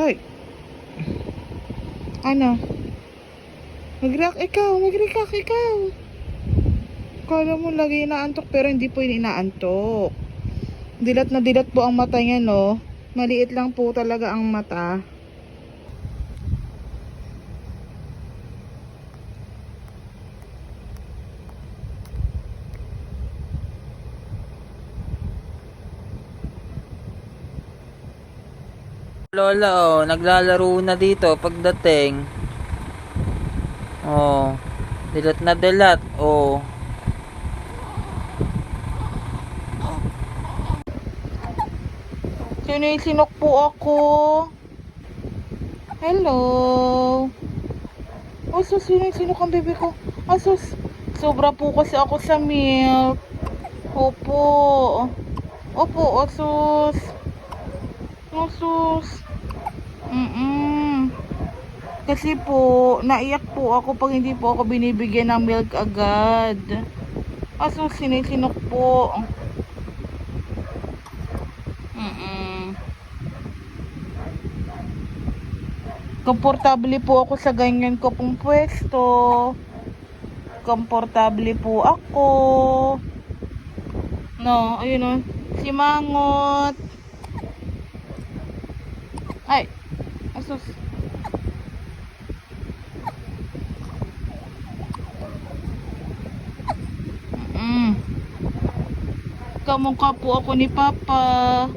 Hoy, ano? Mag-react ikaw. Kala mo lagi inaantok pero hindi po yun inaantok. Dilat na dilat po ang mata niya, no? Maliit lang po talaga ang mata. Lola, oh, naglalaro na dito pagdating. Oh, dilat na dilat, oh. Sinisinok po ako. Hello. Asus, sinisinok ang bebe ko. Asus, sobra po kasi ako sa milk. Opo. Opo, asus. Asus. Kasi po, naiyak po ako pag hindi po ako binibigyan ng milk agad. Asus, sinisinok po. Komportable po ako sa ganyan ko pong pwesto. Komportable po ako. No, ayun o. Si Mangot. Ay, asus. Kamukha po ako ni Papa.